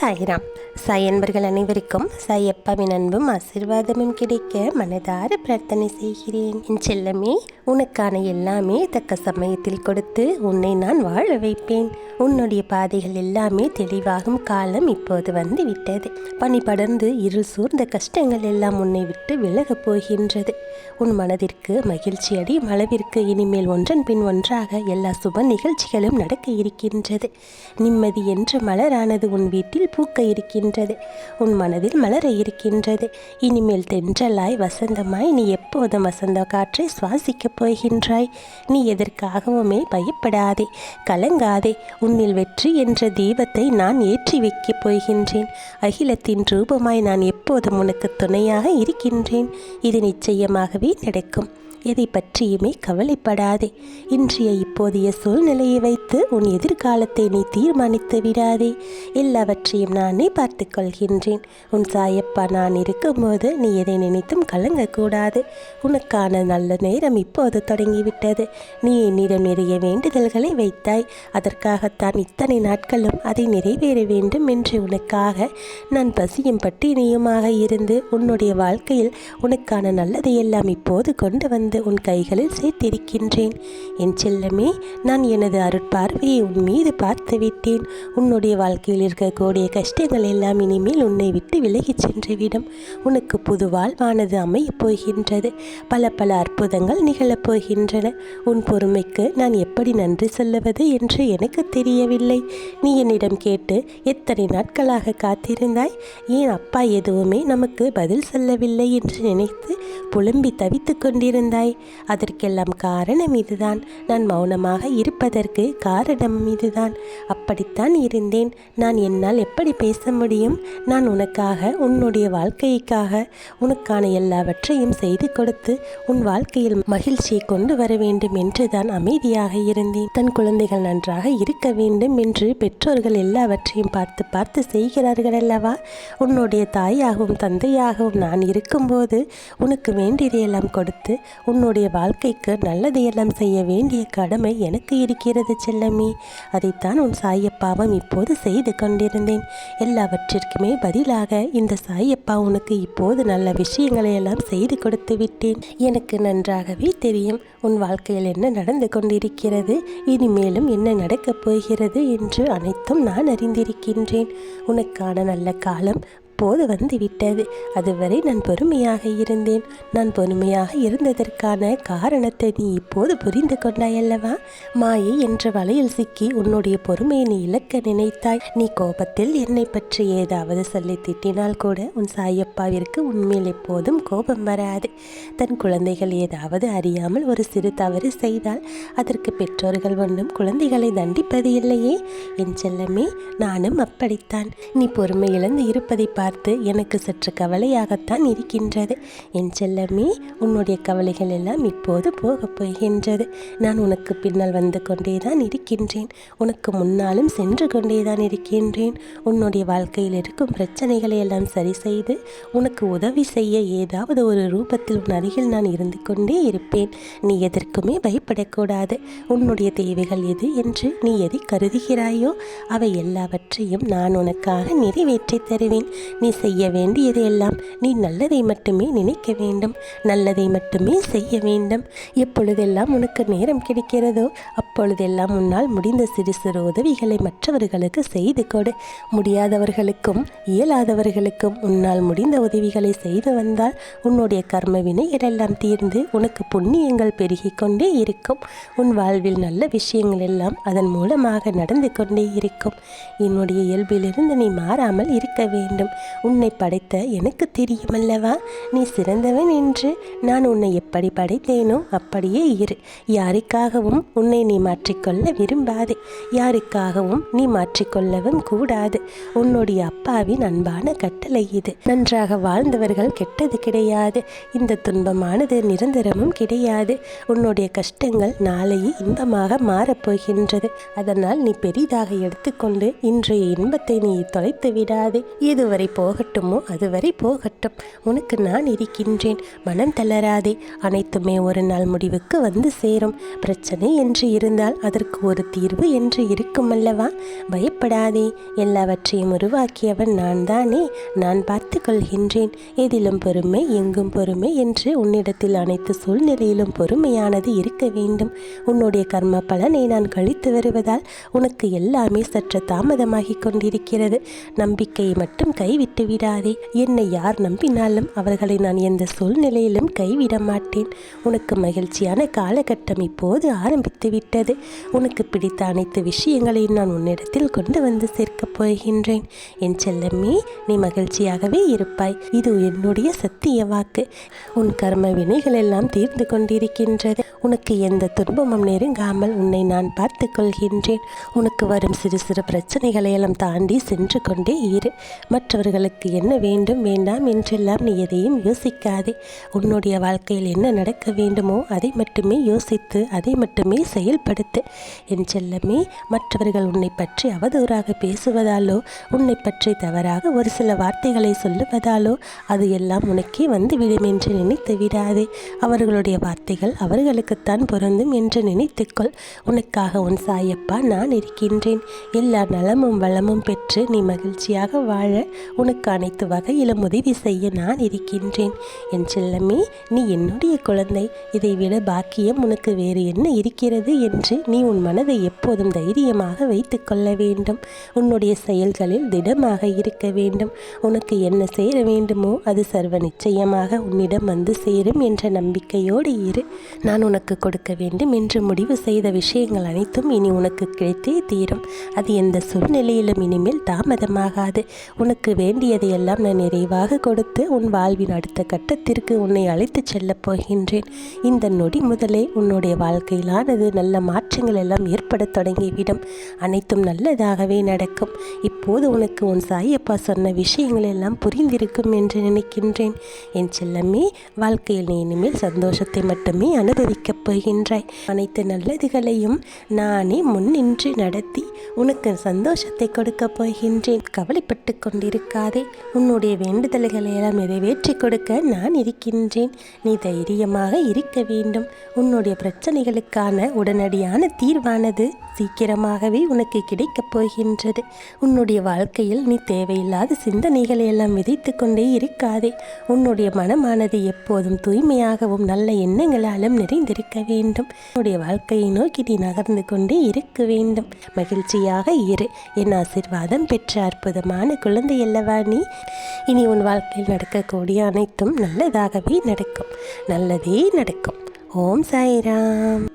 சாய்ராம். சாய் அன்பர்கள் அனைவருக்கும் சாயப்பாவின் அன்பும் ஆசீர்வாதமும் கிடைக்க மனதார பிரார்த்தனை செய்கிறேன். என் செல்லமே, உனக்கான எல்லாமே தக்க சமயத்தில் கொடுத்து உன்னை நான் வாழ வைப்பேன். உன்னுடைய பாதைகள் எல்லாமே தெளிவாகும் காலம் இப்போது வந்து விட்டது. பனி படர்ந்து இருள் சூழ்ந்த கஷ்டங்கள் எல்லாம் உன்னை விட்டு விலகப் போகின்றது. உன் மனதிற்கு மகிழ்ச்சி அடையும் அளவிற்கு இனிமேல் ஒன்றன் பின் ஒன்றாக எல்லா சுப நிகழ்ச்சிகளும் நடக்க இருக்கின்றது. நிம்மதி என்று மலரானது உன் வீட்டில் பூக்க இருக்கின்றது. உன் மனதில் மலர இருக்கின்றது. இனிமேல் தென்றலாய் வசந்தமாய் நீ எப்போதும் வசந்த காற்றை சுவாசிக்கப் போகின்றாய். நீ எதற்காகவுமே பயப்படாதே, கலங்காதே. உன்னில் வெற்றி என்ற தீபத்தை நான் ஏற்றி வைக்கப் போகின்றேன். அகிலத்தின் ரூபமாய் நான் எப்போதும் உனக்கு துணையாக இருக்கின்றேன். இது நிச்சயமாகவே நடக்கும். எதை பற்றியுமே கவலைப்படாதே. இன்றைய இப்போதைய சூழ்நிலையை வைத்து உன் எதிர்காலத்தை நீ தீர்மானித்து விடாதே. எல்லாவற்றையும் நானே பார்த்து கொள்கின்றேன். உன் சாயப்பா நான் இருக்கும்போது நீ எதை நினைத்தும் கலங்கக்கூடாது. உனக்கான நல்ல நேரம் இப்போது தொடங்கிவிட்டது. நீ என்னிடம் நிறைய வேண்டுதல்களை வைத்தாய். அதற்காகத்தான் இத்தனை நாட்களும் அதை நிறைவேற வேண்டும் என்று உனக்காக நான் பசியும் பட்டினியுமாக இருந்து உன்னுடைய வாழ்க்கையில் உனக்கான நல்லதையெல்லாம் இப்போது கொண்டு வந்து உன் கைகளில் சேர்த்திருக்கின்றேன். என் செல்லமே, நான் எனது அருட்பார்வையை உன் மீது பார்த்து விட்டேன். உன்னுடைய வாழ்க்கையில் இருக்கக்கூடிய கஷ்டங்கள் எல்லாம் இனிமேல் உன்னை விட்டு விலகிச் சென்றுவிடும். உனக்கு புது வாழ்வானது அமையப் போகின்றது. பல பல அற்புதங்கள் நிகழப் போகின்றன. உன் பொறுமைக்கு நான் எப்படி நன்றி சொல்லுவது என்று எனக்கு தெரியவில்லை. நீ என்னிடம் கேட்டு எத்தனை நாட்களாக காத்திருந்தாய். ஏன் அப்பா எதுவுமே நமக்கு பதில் சொல்லவில்லை என்று நினைத்து புலம்பி தவித்து கொண்டிருந்தாய். அதற்கெல்லாம் காரணம் இதுதான். நான் மௌனமாக இருப்பதற்கு காரணம் இதுதான். அப்படித்தான் இருந்தேன். நான் என்னால் எப்படி பேச முடியும்? நான் உனக்காக, உன்னுடைய வாழ்க்கைக்காக உனக்கான எல்லாவற்றையும் செய்து கொடுத்து உன் வாழ்க்கையில் மகிழ்ச்சியை கொண்டு வர வேண்டும் என்று தான் அமைதியாக இருந்தேன். தன் குழந்தைகள் நன்றாக இருக்க வேண்டும் என்று பெற்றோர்கள் எல்லாவற்றையும் பார்த்து பார்த்து செய்கிறார்கள் அல்லவா? உன்னுடைய தாயாகவும் தந்தையாகவும் நான் இருக்கும்போது உனக்கு வேண்டியதையெல்லாம் கொடுத்து உன்னுடைய வாழ்க்கைக்கு நல்லதையெல்லாம் செய்ய வேண்டிய கடமை எனக்கு இருக்கிறது செல்லமே. அதைத்தான் உன் சாயப்பாவும் இப்போது செய்து கொண்டிருந்தேன். எல்லாவற்றிற்குமே பதிலாக இந்த சாயப்பா உனக்கு இப்போது நல்ல விஷயங்களை எல்லாம் செய்து கொடுத்து விட்டேன். எனக்கு நன்றாகவே தெரியும் உன் வாழ்க்கையில் என்ன நடந்து கொண்டிருக்கிறது, இனிமேலும் என்ன நடக்கப் போகிறது என்று அனைத்தும் நான் அறிந்திருக்கின்றேன். உனக்கான நல்ல காலம் இப்போது வந்து விட்டது. அதுவரை நான் பொறுமையாக இருந்தேன். நான் பொறுமையாக இருந்ததற்கான காரணத்தை நீ இப்போது புரிந்து கொண்டாயல்லவா? மாயை என்ற வலையில் சிக்கி உன்னுடைய பொறுமையை நீ இழக்க நினைத்தாய். நீ கோபத்தில் என்னை பற்றி ஏதாவது சொல்லி திட்டினால் கூட உன் சாயப்பாவிற்கு உன்மேல் எப்போதும் கோபம் வராது. தன் குழந்தைகள் ஏதாவது அறியாமல் ஒரு சிறு தவறு செய்தால் அதற்கு பெற்றோர்கள் ஒன்றும் குழந்தைகளை தண்டிப்பது இல்லையே. என் செல்லமே, நானும் அப்படித்தான். நீ பொறுமை இழந்து இருப்பதை பார்த்து எனக்கு சற்று கவலையாகத்தான் இருக்கின்றது. என் செல்லமே, உன்னுடைய கவலைகள் எல்லாம் இப்போது போகப் போகின்றது. நான் உனக்கு பின்னால் வந்து கொண்டேதான் இருக்கின்றேன். உனக்கு முன்னாலும் சென்று கொண்டேதான் இருக்கின்றேன். உன்னுடைய வாழ்க்கையில் இருக்கும் பிரச்சனைகளை எல்லாம் சரி செய்து உனக்கு உதவி செய்ய ஏதாவது ஒரு ரூபத்தில் உன் அருகில் நான் இருந்து கொண்டே இருப்பேன். நீ எதற்குமே பயப்படக்கூடாது. உன்னுடைய தேவைகள் எது என்று நீ எதை கருதுகிறாயோ அவை எல்லாவற்றையும் நான் உனக்காக நிறைவேற்றி தருவேன். நீ செய்ய வேண்டியதையெல்லாம் நீ நல்லதை மட்டுமே நினைக்க வேண்டும், நல்லதை மட்டுமே செய்ய வேண்டும். எப்பொழுதெல்லாம் உனக்கு நேரம் கிடைக்கிறதோ அப்பொழுதெல்லாம் உன்னால் முடிந்த சிறு சிறு உதவிகளை மற்றவர்களுக்கு செய்து கொடு. முடியாதவர்களுக்கும் இயலாதவர்களுக்கும் உன்னால் முடிந்த உதவிகளை செய்து வந்தால் உன்னுடைய கர்ம வினைகளெல்லாம் தீர்ந்து உனக்கு புண்ணியங்கள் பெருகி கொண்டே இருக்கும். உன் வாழ்வில் நல்ல விஷயங்கள் எல்லாம் அதன் மூலமாக நடந்து கொண்டே இருக்கும். என்னுடைய இயல்பிலிருந்து நீ மாறாமல் இருக்க வேண்டும். உன்னை படைத்த எனக்கு தெரியுமல்லவா? நீ சிறந்தவன் என்று. நான் உன்னை எப்படி படைத்தேனோ அப்படியே இரு. யாருக்காகவும் உன்னை நீ மாற்றிக்கொள்ள விரும்பாதே. யாருக்காகவும் நீ மாற்றிக்கொள்ளவும் கூடாது. உன்னுடைய அப்பாவின் அன்பான கட்டளை இது. நன்றாக வாழ்ந்தவர்கள் கெட்டது கிடையாது. இந்த துன்பமானது நிரந்தரமும் கிடையாது. உன்னுடைய கஷ்டங்கள் நாளையே இன்பமாக மாறப்போகின்றது. அதனால் நீ பெரிதாக எடுத்துக்கொண்டு இன்றைய இன்பத்தை நீ தொலைத்து விடாதே. இதுவரை போகட்டுமோ அதுவரை போகட்டும். உனக்கு நான் இருக்கின்றேன். மனம் தளராதே. அனைத்துமே ஒரு நாள் முடிவுக்கு வந்து சேரும். பிரச்சனை என்று இருந்தால் அதற்கு ஒரு தீர்வு என்று இருக்கும் அல்லவா? பயப்படாதே. எல்லாவற்றையும் உருவாக்கியவன் நான் தானே. நான் பார்த்து கொள்கின்றேன். எதிலும் பொறுமை, எங்கும் பொறுமை என்று உன்னிடத்தில் அனைத்து சூழ்நிலையிலும் பொறுமையானது இருக்க வேண்டும். உன்னுடைய கர்ம பலனை நான் கழித்து வருவதால் உனக்கு எல்லாமே சற்று தாமதமாகிக் கொண்டிருக்கிறது. நம்பிக்கையை மட்டும் கைவிட்டு விடாதே. என்னை யார் நம்பினாலும் அவர்களை நான் எந்த சூழ்நிலையிலும் கைவிட மாட்டேன். உனக்கு மகிழ்ச்சியான காலகட்டம் இப்போது ஆரம்பித்து விட்டது. உனக்கு பிடித்த அனைத்து விஷயங்களையும் நான் உன்னிடத்தில் கொண்டு வந்து சேர்க்கப் போகின்றேன். என் செல்லமே, நீ மகிழ்ச்சியாகவே இருப்பாய். இது என்னுடைய சத்திய வாக்கு. உன் கர்ம வினைகள் எல்லாம் தீர்ந்து கொண்டிருக்கின்றது. உனக்கு எந்த துன்பமும் நெருங்காமல் உன்னை நான் பார்த்து கொள்கின்றேன். உனக்கு வரும் சிறு சிறு பிரச்சனைகளை எல்லாம் தாண்டி சென்று கொண்டே இரு. மற்றவர்களுக்கு என்ன வேண்டும் வேண்டாம் என்றெல்லாம் நீ எதையும் யோசிக்காதே. உன்னுடைய வாழ்க்கையில் என்ன நடக்க வேண்டுமோ அதை மட்டுமே யோசித்து அதை மட்டுமே செயல்படுத்து. என் செல்லமே, மற்றவர்கள் உன்னை பற்றி அவதூறாக பேசுவதாலோ உன்னை பற்றி தவறாக ஒரு சில வார்த்தைகளை சொல்லுவதாலோ அது எல்லாம் உனக்கே வந்துவிடும் என்று நினைத்து விடாதே. அவர்களுடைய வார்த்தைகள் அவர்களுக்குத்தான் பொருந்தும் என்று நினைத்துக்கொள். உனக்காக உன் சாயப்பா நான் இருக்கின்றேன். எல்லா நலமும் வளமும் பெற்று நீ மகிழ்ச்சியாக வாழ உனக்கு அனைத்து வகையிலும் உதவி செய்ய நான் இருக்கின்றேன். என் செல்லமே, நீ என்னுடைய குழந்தை. இதைவிட பாக்கியம் உனக்கு வேறு என்ன இருக்கிறது என்று நீ உன் மனதை எப்போதும் தைரியமாக வைத்து கொள்ள வேண்டும். உன்னுடைய செயல்களில் திடமாக இருக்க வேண்டும். உனக்கு என்ன சேர வேண்டுமோ அது சர்வ நிச்சயமாக உன்னிடம் வந்து சேரும் என்ற நம்பிக்கையோடு இரு. நான் உனக்கு கொடுக்க வேண்டும் என்று முடிவு செய்த விஷயங்கள் அனைத்தும் இனி உனக்கு கிடைத்தே தீரும். அது எந்த சூழ்நிலையிலும் இனிமேல் தாமதமாகாது. உனக்கு வேண்டியதையெல்லாம் நான் நிறைவாக கொடுத்து உன் வாழ்வின் அடுத்த கட்டத்திற்கு உன்னை அழைத்து செல்லப் போகின்றேன். இந்த நொடி முதலே உன்னுடைய வாழ்க்கையிலானது நல்ல மாற்றங்கள் எல்லாம் ஏற்பட தொடங்கிவிடும். அனைத்தும் நல்லதாகவே நடக்கும். இப்போது உனக்கு உன் சாயப்பா சொன்ன விஷயங்கள் எல்லாம் புரிந்திருக்கும் என்று நினைக்கின்றேன். என் செல்லமே, வாழ்க்கையில் நீ இனிமேல் சந்தோஷத்தை மட்டுமே அனுபவிக்கப் போகின்றாய். அனைத்து நல்லதுகளையும் நானே முன்னின்று நடத்தி உனக்கு சந்தோஷத்தை கொடுக்கப் போகின்றேன். கவலைப்பட்டு கொண்டிருக்காதே. உன்னுடைய வேண்டுதல்களை எல்லாம் நிறைவேற்றி கொடுக்க நான் இருக்கின்றேன். நீ தைரியமாக இருக்க வேண்டும். உன்னுடைய பிரச்சனைகளுக்கான உடனடியான தீர்வானது சீக்கிரமாகவே உனக்கு கிடைக்கப் போகின்றது. உன்னுடைய வாழ்க்கையில் நீ தேவையில்லாத சிந்தனைகளை எல்லாம் விதைத்து கொண்டே இருக்காதே. உன்னுடைய மனமானது எப்போதும் தூய்மையாகவும் நல்ல எண்ணங்களாலும் நிறைந்திருக்க வேண்டும். உன்னுடைய வாழ்க்கையை நோக்கி நீ நகர்ந்து கொண்டே இருக்க வேண்டும். மகிழ்ச்சியாக இரு. என் ஆசீர்வாதம் பெற்ற அற்புதமான குழந்தை அல்லவா நீ. இனி உன் வாழ்க்கையில் நடக்கக்கூடிய அனைத்தும் நல்லதாகவே நடக்கும். நல்லதே நடக்கும். ஓம் சாய்ராம்.